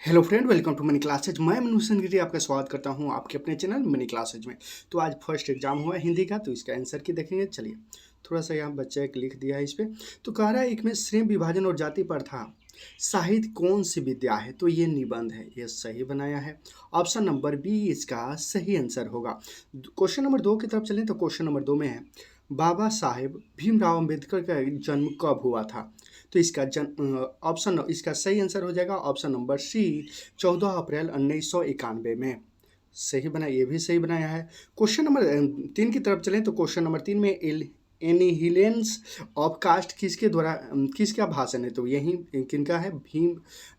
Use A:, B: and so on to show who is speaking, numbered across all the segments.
A: Hello friend, welcome to money classes. मैं मनु गिरी आपका स्वागत करता हूं आपके अपने चैनल मनी क्लासेज में। तो आज फर्स्ट एग्जाम हुआ है हिंदी का, तो इसका आंसर की देखेंगे। चलिए थोड़ा सा यहाँ बच्चे एक लिख दिया है इस पे। तो कह रहा है एक में श्रेणी विभाजन और जाति प्रथा साहित्य कौन सी विद्या है, तो ये निबंध है, ये सही बनाया है। ऑप्शन नंबर बी इसका सही आंसर होगा। क्वेश्चन नंबर 2 की तरफ चलें तो क्वेश्चन नंबर 2 में है बाबा साहेब भीमराव अंबेडकर का जन्म कब हुआ था। तो इसका ऑप्शन इसका सही आंसर हो जाएगा ऑप्शन नंबर सी 14 अप्रैल 1991 में। सही बना, ये भी सही बनाया है। क्वेश्चन नंबर 3 की तरफ चलें तो क्वेश्चन नंबर 3 में एनिहिलेंस ऑफ कास्ट किसके द्वारा किसका भाषण है, तो यही किनका है,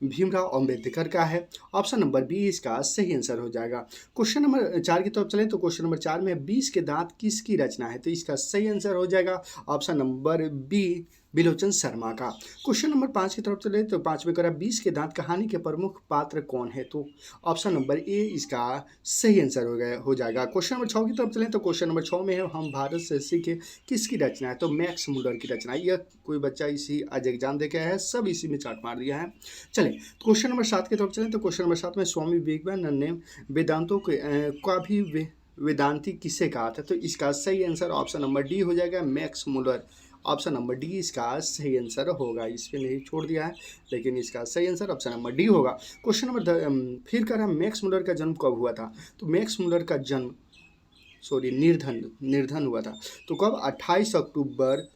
A: भीमराव अंबेडकर का है। ऑप्शन नंबर बी इसका सही आंसर हो जाएगा। क्वेश्चन नंबर 4 की तरफ चलें तो क्वेश्चन नंबर 4 में 20 के दांत किसकी रचना है, तो इसका सही आंसर हो जाएगा ऑप्शन नंबर बी बिलोचन शर्मा का। क्वेश्चन नंबर 5 की तरफ चले तो 5 में करा 20 के दांत कहानी के प्रमुख पात्र कौन है, तो ऑप्शन नंबर ए इसका सही आंसर हो जाएगा। क्वेश्चन नंबर 6 की तरफ चलें तो क्वेश्चन नंबर 6 में है हम भारत से सीखे किसकी रचना है, तो मैक्स मुलर की रचना है। यह कोई बच्चा इसी आज एग्जाम दे के आया है, सब इसी में चार्ट मार दिया है। चले क्वेश्चन नंबर 7 की तरफ चलें तो क्वेश्चन नंबर 7 में स्वामी विवेकानंद ने वेदांतों का भी वेदांती किसे कहा था, तो इसका सही आंसर ऑप्शन नंबर डी हो जाएगा, Max Muller. Option number D इसका सही आंसर होगा। इस पे नहीं छोड़ दिया है, लेकिन इसका सही आंसर ऑप्शन नंबर डी होगा। क्वेश्चन नंबर फिर कह रहा है मैक्स मुलर का जन्म कब हुआ था, तो मैक्स मुलर का जन्म निर्धन हुआ था, तो कब, 28 अक्टूबर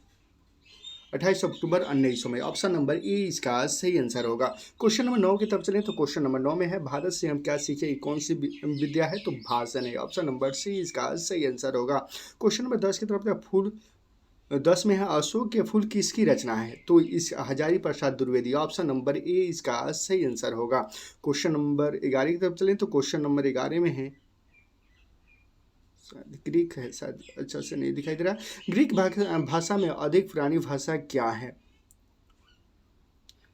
A: 1900 में। ऑप्शन नंबर ए इसका सही आंसर होगा। क्वेश्चन नंबर 9 की तरफ चलें तो क्वेश्चन नंबर 9 में है भारत से हम क्या सीखे कौन सी विद्या है, तो भाषण है। ऑप्शन नंबर सी इसका सही आंसर होगा। क्वेश्चन नंबर 10 की तरफ फूल 10 में है अशोक के फूल किसकी रचना है, तो इस हजारी प्रसाद द्विवेदी। ऑप्शन नंबर ए इसका सही आंसर होगा। क्वेश्चन नंबर 11 की तरफ चलें तो क्वेश्चन नंबर 11 में है ग्रीक है, शायद अच्छा से नहीं दिखाई दे रहा। ग्रीक भाषा में अधिक पुरानी भाषा क्या है,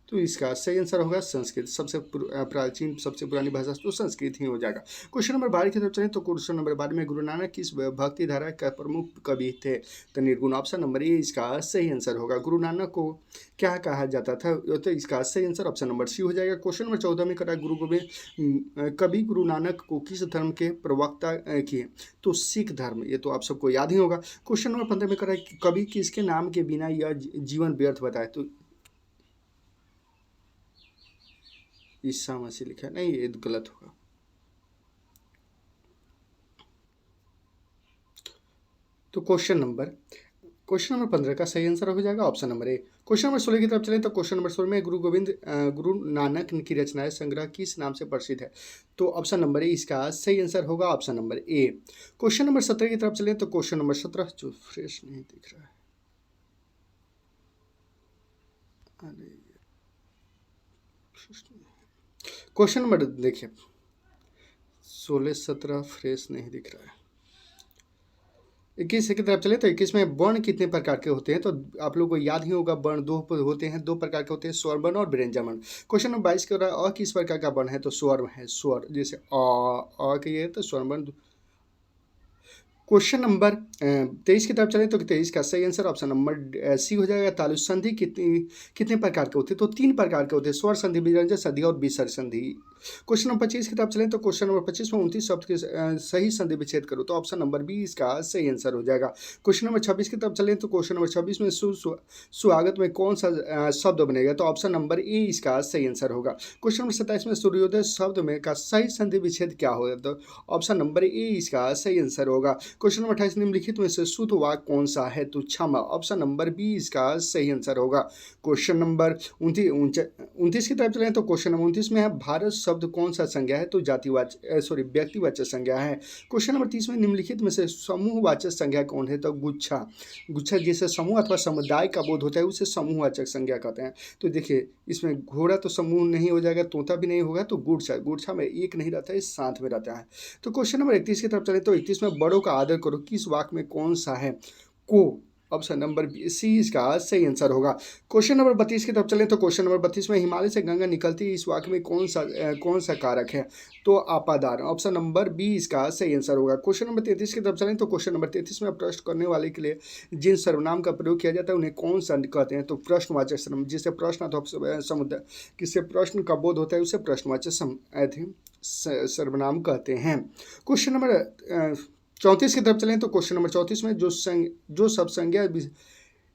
A: तो इसका सही आंसर होगा संस्कृत। सबसे प्राचीन सबसे पुरानी भाषा तो संस्कृत ही हो जाएगा। क्वेश्चन नंबर 12 की तरफ चलें तो क्वेश्चन नंबर 12 में गुरु नानक किस भक्ति धारा का प्रमुख कवि थे, तो निर्गुण। ऑप्शन नंबर ए इसका सही आंसर होगा। गुरु नानक को क्या कहा जाता था, तो इसका सही आंसर ऑप्शन नंबर सी हो जाएगा। क्वेश्चन नंबर 14 में करा गुरु गोविंद कवि गुरु नानक को किस धर्म के प्रवक्ता किए, तो सिख धर्म। ये तो आप सबको याद ही होगा। क्वेश्चन नंबर 15 में करा कवि किसके नाम के बिना यह जीवन व्यर्थ बताए, तो ईसा मसीह लिखा है, नहीं ये गलत होगा। तो क्वेश्चन नंबर 15 का सही आंसर हो जाएगा ऑप्शन नंबर ए। क्वेश्चन नंबर 16 की तरफ चलें तो क्वेश्चन नंबर 16 में गुरु नानक की रचनाएं संग्रह किस नाम से प्रसिद्ध है, तो ऑप्शन नंबर ए इसका सही आंसर होगा ऑप्शन नंबर ए। क्वेश्चन नंबर 17 की तरफ चलें तो क्वेश्चन नंबर 17 जो फ्रेश नहीं दिख रहा है, क्वेश्चन नंबर देखिए 16-17 फ्रेश नहीं दिख रहा है। 21 की तरफ चले तो 21 में वर्ण कितने प्रकार के होते हैं, तो आप लोगों को याद ही होगा वर्ण दो होते हैं, दो प्रकार के होते हैं, स्वर वर्ण और व्यंजन वर्ण। क्वेश्चन नंबर 22 के अ किस प्रकार का वर्ण है, तो स्वर है, स्वर जैसे अ के ये तो स्वर वर्ण। क्वेश्चन नंबर 23 की तरफ चले तो 23 का सही आंसर ऑप्शन नंबर सी हो जाएगा। तालु संधि कितने प्रकार के होते हैं, तो 3 प्रकार के होते हैं, स्वर संधि, व्यंजन संधि और विसर्ग संधि। क्वेश्चन नंबर 25 की तरफ चलें तो क्वेश्चन नंबर 25 में 29 शब्द के सही संधि विच्छेद करो, तो ऑप्शन नंबर बी इसका सही आंसर हो जाएगा। क्वेश्चन नंबर 26 की तरफ चलें तो क्वेश्चन नंबर 26 में सुआगत में कौन सा शब्द बनेगा, तो ऑप्शन नंबर ए इसका सही आंसर होगा। क्वेश्चन नंबर 27 में सूर्योदय शब्द में का सही संधि विच्छेद क्या होगा, तो ऑप्शन नंबर ए इसका सही आंसर होगा। क्वेश्चन नंबर 28 निम्नलिखित में से शुद्ध वाक्य कौन सा है, तो क्षमा। ऑप्शन नंबर बी इसका सही आंसर होगा। क्वेश्चन नंबर 29 की तरफ चलें तो क्वेश्चन नंबर 29 में है भारत शब्द कौन सा संज्ञा है, तो व्यक्तिवाचक संज्ञा है। क्वेश्चन नंबर 30 में निम्नलिखित में से समूहवाचक संज्ञा कौन है, तो गुच्छा। गुच्छा जैसे समूह अथवा समुदाय का बोध होता है उसे समूहवाचक संज्ञा कहते हैं। तो देखिए इसमें घोड़ा तो समूह नहीं हो जाएगा, तोता भी नहीं होगा, तो गुच्छा में एक नहीं रहता है, साथ में रहता है। तो क्वेश्चन नंबर 31 की तरफ चले तो 31 में बड़ों का आदर करो किस वाक्य में कौन सा है, को ऑप्शन नंबर बी सी इसका सही आंसर होगा। क्वेश्चन नंबर 32 की तरफ चलें तो क्वेश्चन नंबर 32 में हिमालय से गंगा निकलती है, इस वाक्य में कौन सा कारक है? तो आपादान, ऑप्शन नंबर बी इसका सही आंसर होगा। क्वेश्चन नंबर 33 की तरफ चलें तो क्वेश्चन नंबर 33 में प्रश्न करने वाले के लिए जिन सर्वनाम का प्रयोग किया जाता है उन्हें कौन सा कहते हैं? तो प्रश्नवाचक सर्वनाम, जिसे प्रश्न अथवा समुदाय किससे प्रश्न का बोध होता है उसे प्रश्नवाचक सर्वनाम कहते हैं। क्वेश्चन नंबर 34 की तरफ चलें तो क्वेश्चन नंबर 34 में जो सब संज्ञा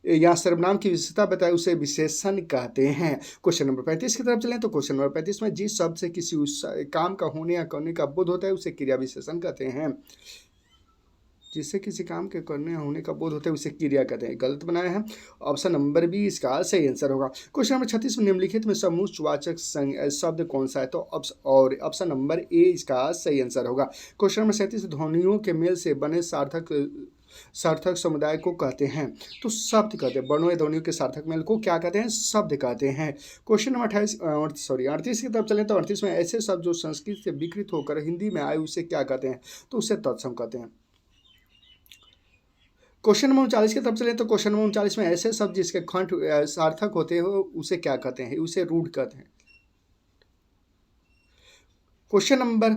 A: या सर्वनाम की विशेषता बताए उसे विशेषण कहते हैं। क्वेश्चन नंबर 35 की तरफ चलें तो क्वेश्चन नंबर 35 में जिस शब्द से किसी काम का होने या करने का बोध होता है उसे क्रिया विशेषण कहते हैं। जिससे किसी काम के करने या होने का बोध होता है उसे क्रिया कहते हैं। गलत बनाया है, ऑप्शन नंबर बी इसका सही आंसर होगा। क्वेश्चन नंबर 36 में निम्नलिखित में समूहवाचक शब्द कौन सा है? तो ऑप्शन नंबर ए इसका सही आंसर होगा। क्वेश्चन नंबर 37 ध्वनियों के मेल से बने सार्थक समुदाय को कहते हैं। तो शब्द कहते हैं, वर्णों या ध्वनियों के सार्थक मेल को क्या कहते हैं? शब्द कहते हैं। क्वेश्चन नंबर 38 की तरफ चलें तो 38 में ऐसे शब्द जो संस्कृत से विकृत होकर हिंदी में आए उसे क्या कहते हैं? तो उसे तत्सम कहते हैं। क्वेश्चन नंबर 39 की तरफ चलें तो क्वेश्चन नंबर 39 में ऐसे शब्द जिसके खंड सार्थक होते हो उसे क्या कहते हैं? उसे रूढ़ कहते हैं। क्वेश्चन नंबर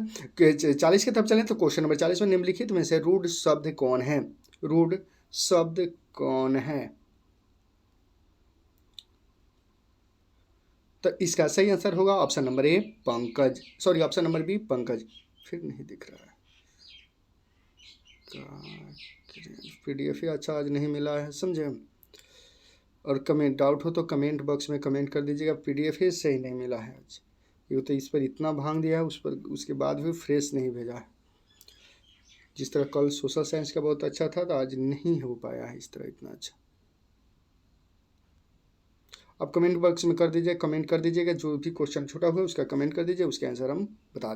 A: 40 की तरफ चलें तो क्वेश्चन नंबर 40 में निम्नलिखित में से रूढ़ शब्द कौन है? रूढ़ शब्द कौन है? तो इसका सही आंसर होगा option number A Pankaj, sorry option number B Pankaj. फिर नहीं दिख रहा है, PDF अच्छा आज नहीं मिला है, समझे। और कमेंट डाउट हो तो कमेंट बॉक्स में कमेंट कर दीजिएगा, PDF ही सही नहीं मिला है आज। ये तो इस पर इतना भांग दिया है, उस पर उसके बाद भी फ्रेश नहीं भेजा है। जिस तरह कल सोशल साइंस का बहुत अच्छा था तो आज नहीं हो पाया है इस तरह इतना अच्छा। आप कमेंट बॉक्स में कर दीजिए, कमेंट कर दीजिएगा, जो भी क्वेश्चन छोटा हुआ उसका कमेंट कर दीजिए, उसके आंसर हम बता